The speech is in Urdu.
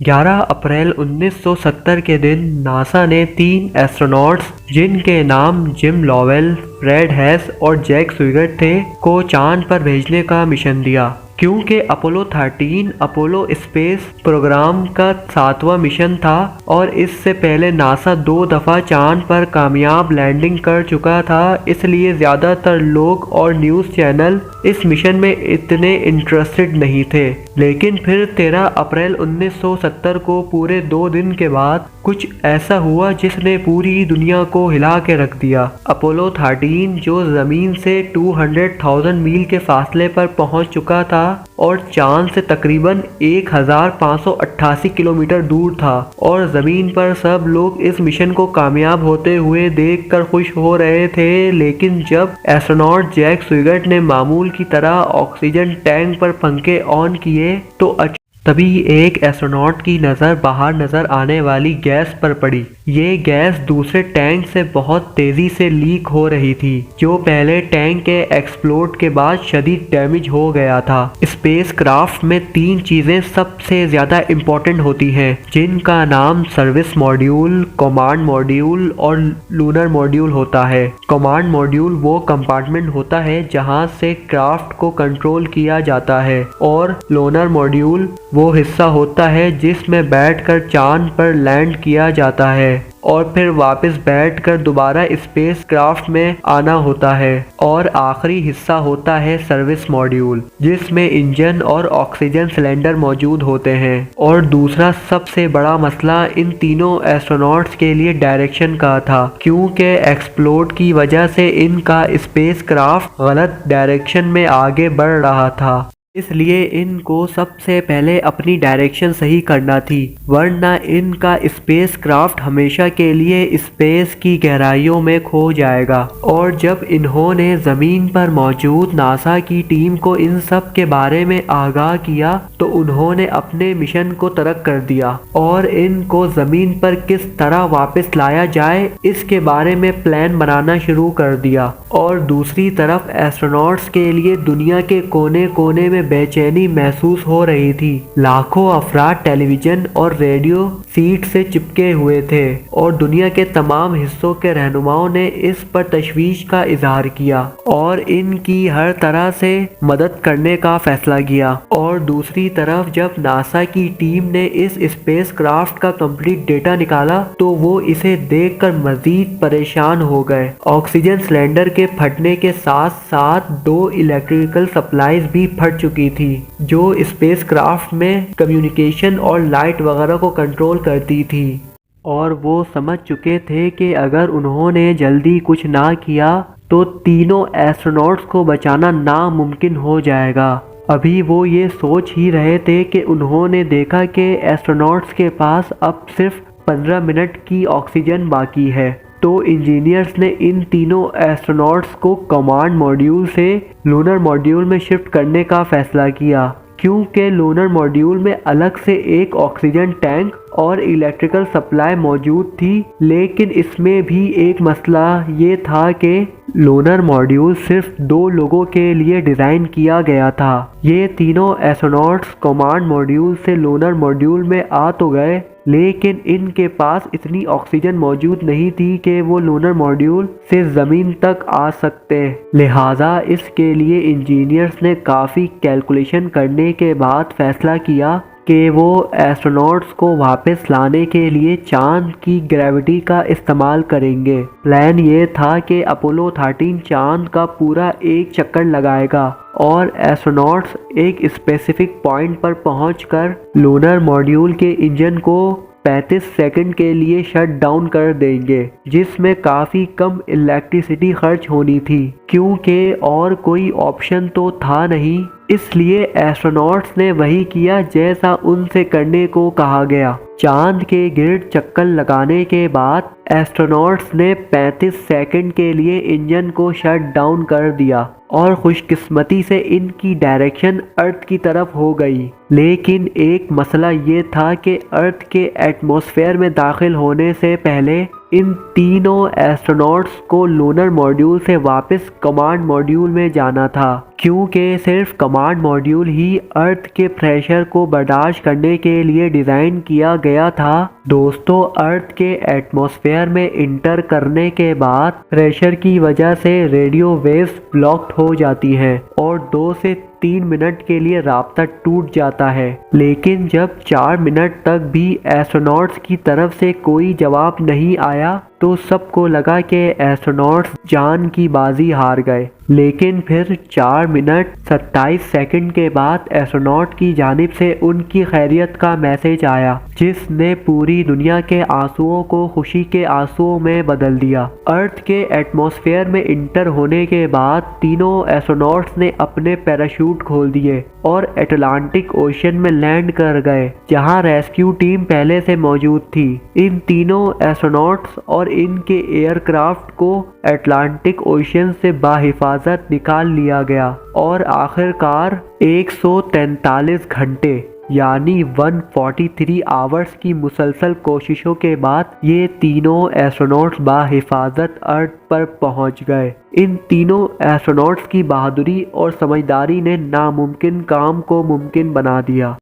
11 اپریل 1970 کے دن ناسا نے 3 ایسٹروناٹس جن کے نام جم لوویل، فریڈ ہیس اور جیک سویگرٹ تھے کو چاند پر بھیجنے کا مشن دیا۔ کیونکہ اپولو 13 اپولو اسپیس پروگرام کا 7واں مشن تھا اور اس سے پہلے ناسا 2 دفعہ چاند پر کامیاب لینڈنگ کر چکا تھا، اس لیے زیادہ تر لوگ اور نیوز چینل اس مشن میں اتنے انٹرسٹڈ نہیں تھے۔ لیکن پھر 13 اپریل 1970 کو پورے 2 دن کے بعد کچھ ایسا ہوا جس نے پوری دنیا کو ہلا کے رکھ دیا۔ اپولو 13 جو زمین سے 200,000 میل کے فاصلے پر پہنچ چکا تھا اور چاند سے تقریباً 1588 کلومیٹر دور تھا، اور زمین پر سب لوگ اس مشن کو کامیاب ہوتے ہوئے دیکھ کر خوش ہو رہے تھے، لیکن جب ایسٹروناٹ جیک سویگرٹ نے معمول کی طرح آکسیجن ٹینک پر پنکھے آن کیے تو تبھی ایک ایسٹروناٹ کی نظر باہر نظر آنے والی گیس پر پڑی۔ یہ گیس دوسرے ٹینک سے بہت تیزی سے لیک ہو رہی تھی، جو پہلے ٹینک کے ایکسپلوڈ کے بعد شدید ڈیمیج ہو گیا تھا۔ اسپیس کرافٹ میں 3 چیزیں سب سے زیادہ امپورٹنٹ ہوتی ہیں، جن کا نام سروس ماڈیول، کمانڈ ماڈیول اور لونر ماڈیول ہوتا ہے۔ کمانڈ ماڈیول وہ کمپارٹمنٹ ہوتا ہے جہاں سے کرافٹ کو کنٹرول کیا جاتا ہے، اور لونر ماڈیول وہ حصہ ہوتا ہے جس میں بیٹھ کر چاند پر لینڈ کیا جاتا ہے اور پھر واپس بیٹھ کر دوبارہ اسپیس کرافٹ میں آنا ہوتا ہے۔ اور آخری حصہ ہوتا ہے سروس ماڈیول، جس میں انجن اور آکسیجن سلنڈر موجود ہوتے ہیں۔ اور دوسرا سب سے بڑا مسئلہ ان تینوں ایسٹروناٹس کے لیے ڈائریکشن کا تھا، کیونکہ ایکسپلوڈ کی وجہ سے ان کا اسپیس کرافٹ غلط ڈائریکشن میں آگے بڑھ رہا تھا۔ اس لیے ان کو سب سے پہلے اپنی ڈائریکشن صحیح کرنا تھی، ورنہ ان کا اسپیس کرافٹ ہمیشہ کے لیے اسپیس کی گہرائیوں میں کھو جائے گا۔ اور جب انہوں نے زمین پر موجود ناسا کی ٹیم کو ان سب کے بارے میں آگاہ کیا تو انہوں نے اپنے مشن کو ترک کر دیا اور ان کو زمین پر کس طرح واپس لایا جائے اس کے بارے میں پلان بنانا شروع کر دیا۔ اور دوسری طرف ایسٹروناٹس کے لیے دنیا کے کونے کونے میں بے چینی محسوس ہو رہی تھی۔ لاکھوں افراد ٹیلی ویژن اور ریڈیو سیٹ سے چپکے ہوئے تھے اور دنیا کے تمام حصوں کے رہنماؤں نے اس پر تشویش کا اظہار کیا اور ان کی ہر طرح سے مدد کرنے کا فیصلہ کیا۔ اور دوسری طرف جب ناسا کی ٹیم نے اس اسپیس کرافٹ کا کمپلیٹ ڈیٹا نکالا تو وہ اسے دیکھ کر مزید پریشان ہو گئے۔ آکسیجن سلنڈر کے پھٹنے کے ساتھ ساتھ 2 الیکٹریکل سپلائیز بھی پھٹ چکی تھی جو اسپیس کرافٹ میں کمیونیکیشن اور لائٹ وغیرہ کو کنٹرول کرتی تھی، اور وہ سمجھ چکے تھے کہ اگر انہوں نے جلدی کچھ نہ کیا تو تینوں ایسٹروناٹس کو بچانا ناممکن ہو جائے گا۔ ابھی وہ یہ سوچ ہی رہے تھے کہ انہوں نے دیکھا کہ ایسٹروناٹس کے پاس اب صرف 15 منٹ کی آکسیجن باقی ہے۔ تو انجینئرز نے ان تینوں ایسٹروناٹس کو کمانڈ ماڈیول سے لونر ماڈیول میں شفٹ کرنے کا فیصلہ کیا، کیونکہ لونر ماڈیول میں الگ سے ایک آکسیجن ٹینک اور الیکٹریکل سپلائی موجود تھی، لیکن اس میں بھی ایک مسئلہ یہ تھا کہ لونر ماڈیول صرف 2 لوگوں کے لیے ڈیزائن کیا گیا تھا۔ یہ تینوں ایسٹروناٹس کمانڈ ماڈیول سے لونر ماڈیول میں آ تو گئے، لیکن ان کے پاس اتنی آکسیجن موجود نہیں تھی کہ وہ لونر ماڈیول سے زمین تک آ سکتے، لہٰذا اس کے لیے انجینئرز نے کافی کیلکولیشن کرنے کے بعد فیصلہ کیا کہ وہ ایسٹروناٹس کو واپس لانے کے لیے چاند کی گریوٹی کا استعمال کریں گے۔ پلان یہ تھا کہ اپولو 13 چاند کا پورا ایک چکر لگائے گا اور ایسٹروناٹس ایک اسپیسیفک پوائنٹ پر پہنچ کر لونر ماڈیول کے انجن کو 35 سیکنڈ کے لیے شٹ ڈاؤن کر دیں گے، جس میں کافی کم الیکٹریسٹی خرچ ہونی تھی، کیونکہ اور کوئی آپشن تو تھا نہیں۔ اس لیے ایسٹروناٹس نے وہی کیا جیسا ان سے کرنے کو کہا گیا۔ چاند کے گرد چکر لگانے کے بعد ایسٹروناٹس نے 35 سیکنڈ کے لیے انجن کو شٹ ڈاؤن کر دیا اور خوش قسمتی سے ان کی ڈائریکشن ارتھ کی طرف ہو گئی۔ لیکن ایک مسئلہ یہ تھا کہ ارتھ کے ایٹماسفیئر میں داخل ہونے سے پہلے ان تینوں ایسٹروناٹس کو لونر ماڈیول سے واپس کمانڈ ماڈیول میں جانا تھا، کیونکہ صرف کمانڈ ماڈیول ہی ارتھ کے پریشر کو برداشت کرنے کے لیے ڈیزائن کیا گیا تھا۔ دوستو، ارتھ کے ایٹماسفیئر میں انٹر کرنے کے بعد پریشر کی وجہ سے ریڈیو ویوز بلاکڈ ہو جاتی ہیں اور 2 سے 3 منٹ کے لیے رابطہ ٹوٹ جاتا ہے، لیکن جب 4 منٹ تک بھی ایسٹروناٹس کی طرف سے کوئی جواب نہیں آیا تو سب کو لگا کہ ایسٹروناٹس جان کی بازی ہار گئے۔ لیکن پھر 4 منٹ 27 سیکنڈ کے بعد ایسٹروناٹ کی جانب سے ان کی خیریت کا میسج آیا، جس نے پوری دنیا کے آنسوؤں کو خوشی کے آنسوؤں میں بدل دیا۔ ارتھ کے ایٹماسفیئر میں انٹر ہونے کے بعد تینوں ایسٹروناٹس نے اپنے پیراشوٹ کھول دیے اور اٹلانٹک اوشن میں لینڈ کر گئے، جہاں ریسکیو ٹیم پہلے سے موجود تھی۔ ان تینوں ایسٹروناٹس اور ان کے ایئر کرافٹ کو اٹلانٹک اوشن سے بحفاظت نکال لیا گیا اور آخر کار 143 گھنٹے یعنی 143 آورز کی مسلسل کوششوں کے بعد یہ تینوں ایسٹروناٹس بحفاظت ارتھ پر پہنچ گئے۔ ان تینوں ایسٹروناٹس کی بہادری اور سمجھداری نے ناممکن کام کو ممکن بنا دیا۔